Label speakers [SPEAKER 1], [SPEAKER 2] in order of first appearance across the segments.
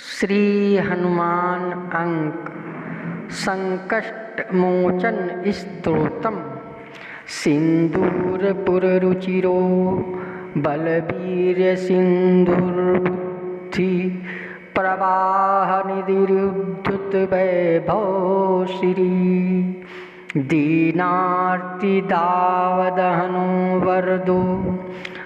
[SPEAKER 1] श्री हनुमान अंक संकष्ट मोचन स्तोत्रम सिंदूरपुररुचिरो बलवीर्य सिंधुर्बुद्धि प्रवाह निधिरुद्धुत वैभव श्री दीनार्तिदावदहनो वरदो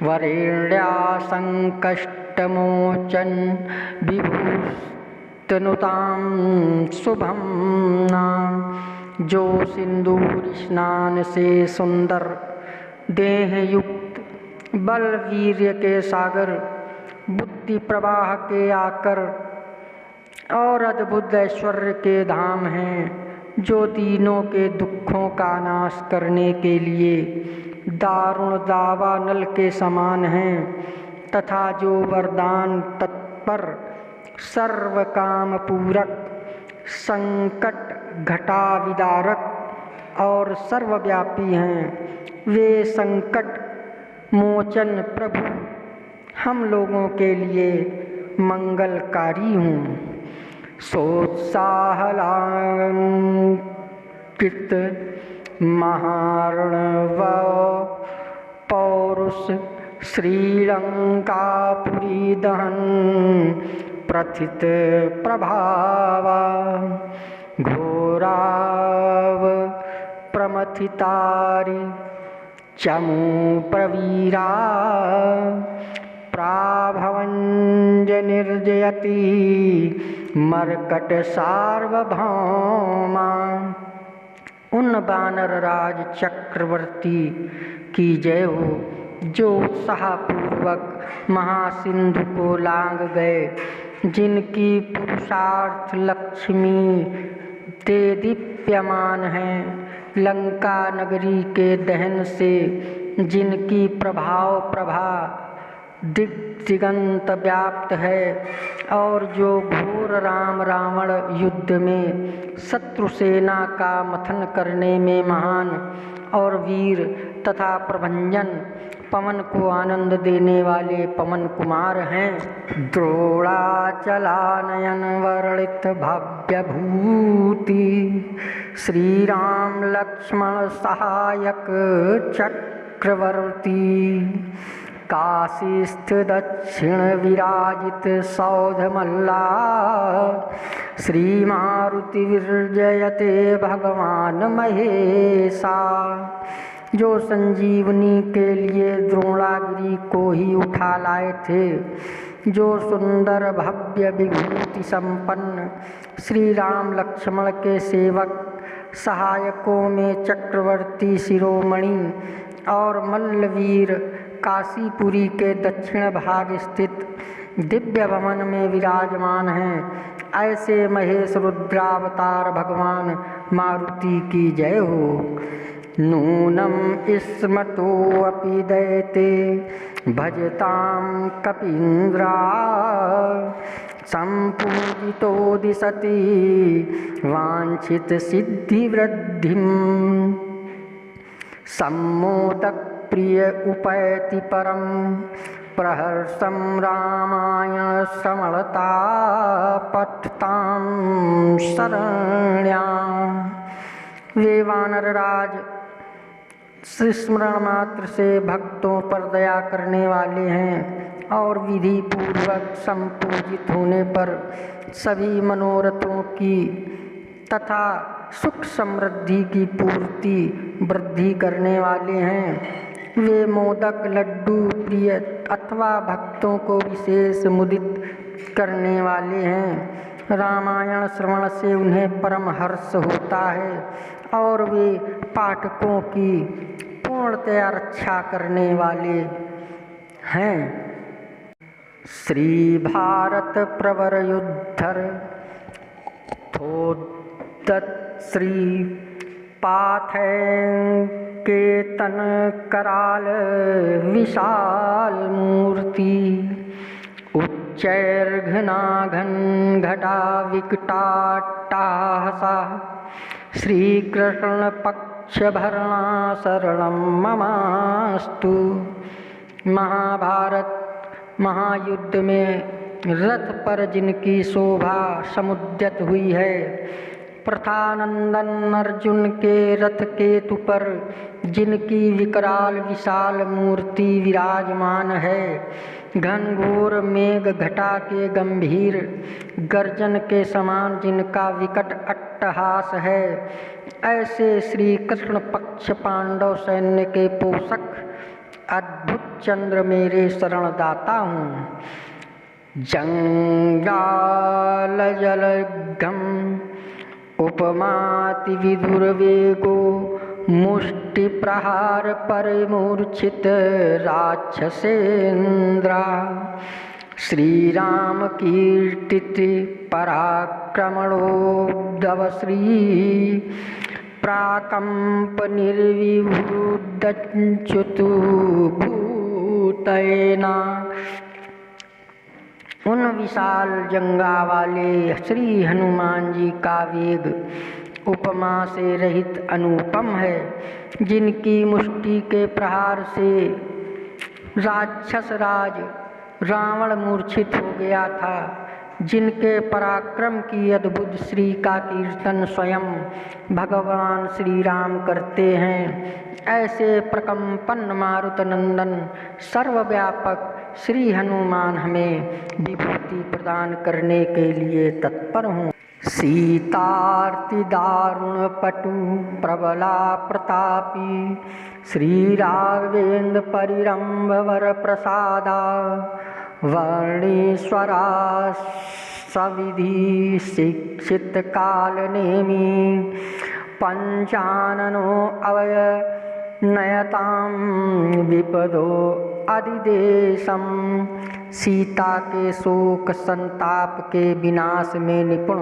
[SPEAKER 1] वरेण्या संकष्टमोचन विभूस्तनुतां शुभं नाम। जो सिंदूर स्नान से सुंदर देह युक्त बल वीर्य के सागर बुद्धि प्रवाह के आकर और अद्भुत ऐश्वर्य के धाम हैं, जो दीनों के दुखों का नाश करने के लिए दारुण दावानल के समान हैं, तथा जो वरदान तत्पर सर्व काम पूरक संकट घटा विदारक और सर्वव्यापी हैं, वे संकट मोचन प्रभु हम लोगों के लिए मंगलकारी हूँ। सोत्साहलांकित महार्णव पौरुष श्रीलंकापुरी दहन प्रथित प्रभावा घोराव प्रमथितारि चमू प्रवीरा प्राभवंज निर्जयति मर्कट सार्वभौमा। उन वानर राज चक्रवर्ती की जय हो, जो उत्साहपूर्वक महासिंधु को लांग गए, जिनकी पुरुषार्थ लक्ष्मी ते दीप्यमान हैं, लंका नगरी के दहन से जिनकी प्रभा दिगंत व्याप्त है, और जो घोर राम रावण युद्ध में शत्रु सेना का मथन करने में महान और वीर तथा प्रभंजन पवन को आनंद देने वाले पवन कुमार हैं। द्रोणाचलानयन वर्णित भव्य भूति श्री राम लक्ष्मण सहायक चक्रवर्ती काशीस्थ दक्षिण विराजित सौधमल्ला श्री मारुति विरजयते भगवान महेशा। जो संजीवनी के लिए द्रोणागिरी को ही उठा लाए थे, जो सुंदर भव्य विभूति संपन्न श्री राम लक्ष्मण के सेवक सहायकों में चक्रवर्ती शिरोमणि और मल्लवीर काशीपुरी के दक्षिण भाग स्थित दिव्य भवन में विराजमान हैं, ऐसे महेश रुद्रावतार भगवान मारुति की जय हो। नूनम स्मृतोऽपि दैते भजतां कपीन्द्रा संपूजितो दिशति वांछित सिद्धिवृद्धिं सम्मोदक प्रिय उपैति परम प्रहर्षं रामायण श्रवणता पठतां शरण्यां। वे वानर राज स्मरण मात्र से भक्तों पर दया करने वाले हैं, और विधि पूर्वक संपूजित होने पर सभी मनोरथों की तथा सुख समृद्धि की पूर्ति वृद्धि करने वाले हैं। वे मोदक लड्डू प्रिय अथवा भक्तों को विशेष मुदित करने वाले हैं। रामायण श्रवण से उन्हें परम हर्ष होता है, और वे पाठकों की पूर्णतया रक्षा करने वाले हैं। श्री भारत प्रवर युद्धर थोदत श्री पाथैकेतन कराल विशाल मूर्ति उच्चैर्घनाघन घटा विकटाट्टाहसा श्रीकृष्ण पक्ष भरणा शरणं ममास्तु। महाभारत महायुद्ध में रथ पर जिनकी शोभा समुद्यत हुई है, प्रथानंदन अर्जुन के रथ केतु पर जिनकी विकराल विशाल मूर्ति विराजमान है, घनघोर मेघ घटा के गंभीर गर्जन के समान जिनका विकट अट्टहास है, ऐसे श्री कृष्ण पक्ष पांडव सैन्य के पोषक अद्भुत चंद्र मेरे शरणदाता हूँ। जंगाल जलघम उपमाति विधुर्वेगो मुष्टि प्रहार पर मूर्छित राक्षसेन्द्रा, श्री राम कीर्तित पराक्रमणोद्धव श्री प्राकंप निर्विभूदच्युत भूतयेना। उन विशाल जंगा वाले श्री हनुमान जी का वेग उपमा से रहित अनुपम है, जिनकी मुष्टि के प्रहार से राक्षस राज रावण मूर्छित हो गया था, जिनके पराक्रम की अद्भुत श्री का कीर्तन स्वयं भगवान श्री राम करते हैं, ऐसे प्रकंपन मारुत नंदन सर्वव्यापक श्री हनुमान हमें विभूति प्रदान करने के लिए तत्पर हों। सीतार्ति दारुण पटु प्रबला प्रतापी श्री राघवेंद्र परिरंभ वर प्रसादा, वर्णीश्वरा सविधि शिक्षित काल नेमी, पंचाननो अवय नयताम विपदो अधिदेशम। सीता के शोक संताप के विनाश में निपुण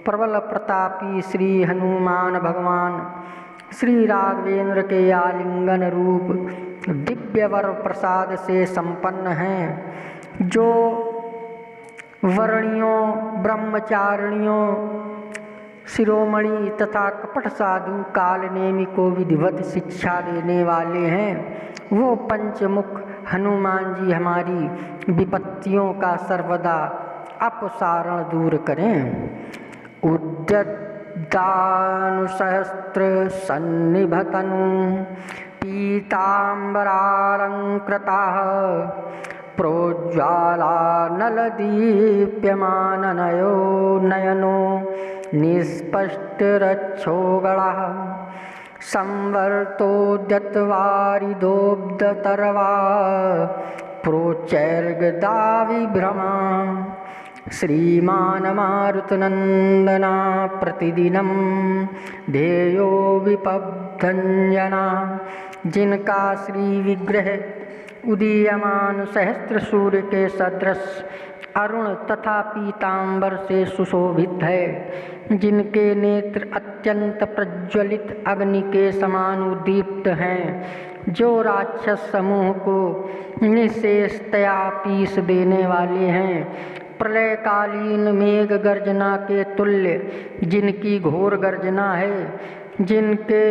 [SPEAKER 1] प्रबल प्रतापी श्री हनुमान भगवान श्री राघवेंद्र के आलिंगन रूप दिव्य वर प्रसाद से संपन्न हैं, जो वर्णियों ब्रह्मचारिणियों शिरोमणि तथा कपट साधु कालनेमी को विधिवत शिक्षा देने वाले हैं। वो पंचमुख हनुमान जी हमारी विपत्तियों का सर्वदा अपसारण दूर करें। उद्यतानुसहस्त्र सन्निभतनु पीताम्बरालंकृताः, प्रोज्ज्वाला नलदीप्यमाननयो नयनो निस्पष्टरक्षोगणः, संवर्तोद्यतवारिदोब्धतर्वा प्रोच्चैर्गदाविभ्रमा। श्रीमान मारुतनंदना प्रतिदिनं ध्येयो विपब्धंजना, जिनका श्री विग्रह उदीयमान सहस्त्र सूर्य के सदृश अरुण तथा पीतांबर से सुशोभित है, जिनके नेत्र अत्यंत प्रज्वलित अग्नि के समान उद्दीप्त हैं, जो राक्षस समूह को निशेषतया पीस देने वाले हैं, प्रलयकालीन मेघ गर्जना के तुल्य जिनकी घोर गर्जना है, जिनके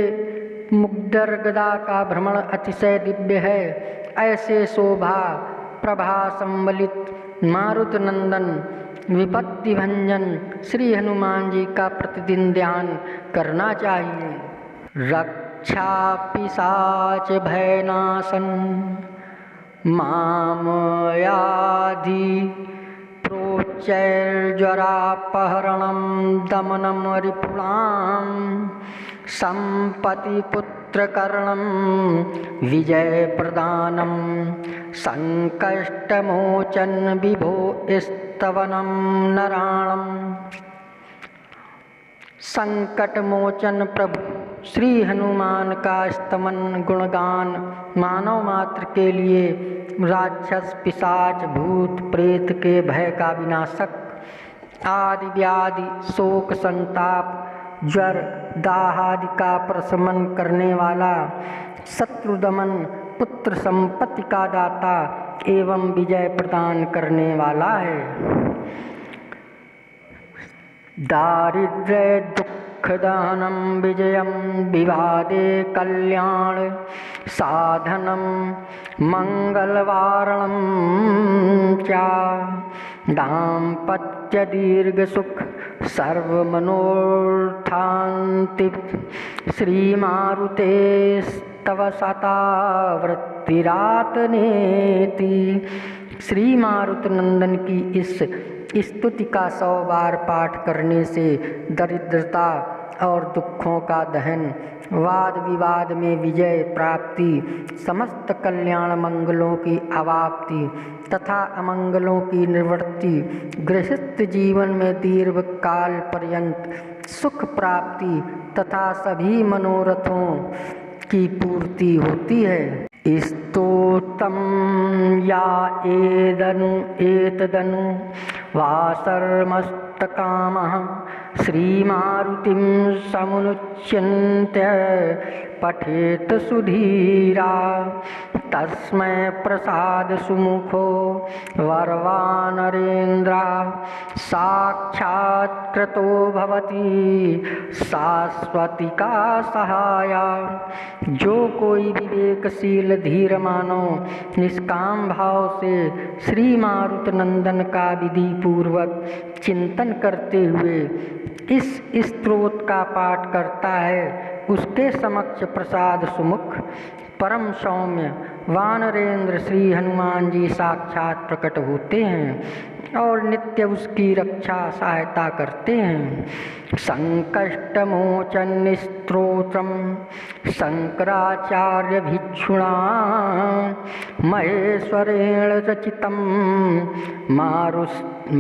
[SPEAKER 1] मुग्धर गदा का भ्रमण अतिशय दिव्य है, ऐसे शोभा प्रभा संवलित मारुत नंदन विपत्ति भंजन श्री हनुमान जी का प्रतिदिन ध्यान करना चाहिए। रक्षा पिशाच भयनाशन मामयाधि प्रोच्चैर्ज्वरापहरणं दमनं रिपुणां, संपत्ति पुत्रकर्णं विजय प्रदानं, संकष्टमोचन विभो स्तवनं नराणं। संकट मोचन प्रभु श्री हनुमान का स्तमन गुणगान मानव मात्र के लिए राक्षस पिशाच भूत प्रेत के भय का विनाशक, आदि व्याधि शोक संताप ज्वर दाहादि का प्रशमन करने वाला, शत्रु दमन पुत्र संपत्ति का दाता एवं विजय प्रदान करने वाला है। दारिद्र्य दुख दहनम विजयम विवादे कल्याण साधनम मंगलवारणम चा, दाम्पत्य दीर्घ सुख सर्वमनोर्थान्ति श्रीमारुते तव सता वृत्तिरातनेति। श्री मारुत नंदन की इस स्तुति का 100 बार पाठ करने से दरिद्रता और दुखों का दहन, वाद विवाद में विजय प्राप्ति, समस्त कल्याण मंगलों की अवाप्ति तथा अमंगलों की निवृत्ति, गृहस्थ जीवन में दीर्घ काल पर्यंत सुख प्राप्ति तथा सभी मनोरथों की पूर्ति होती है। स्तोत्रम या एतदनु वासर्मस्तकामः श्रीमारुतिं समुच्यन्त्य पठेत सुधीरा। तस्मै प्रसाद सुमुखो वरवानरेन्द्रा साक्षात्कृतो भवति शाश्वतिका सहाया। जो कोई विवेकशील धीर मानव निष्काम भाव से श्री मारुत नंदन का विधि पूर्वक चिंतन करते हुए इस स्तोत्र का पाठ करता है, उसके समक्ष प्रसाद सुमुख परम सौम्य वानरेंद्र श्री हनुमान जी साक्षात प्रकट होते हैं और नित्य उसकी रक्षा सहायता करते हैं। संकष्टमोचन स्तोत्रम शंकराचार्य भिक्षुणा महेश्वरेण रचितम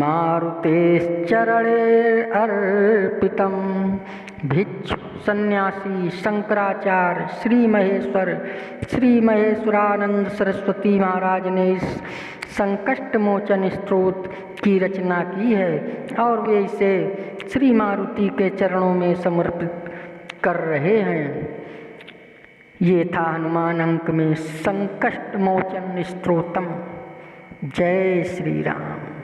[SPEAKER 1] मारुतेश्चरणे अर्पितम। भिक्षु सन्यासी शंकराचार्य श्री महेश्वरानंद सरस्वती महाराज ने इस संकष्ट मोचन स्तोत्र की रचना की है और वे इसे श्री मारुति के चरणों में समर्पित कर रहे हैं। ये था हनुमान अंक में संकष्ट मोचन स्तोत्रम। जय श्री राम।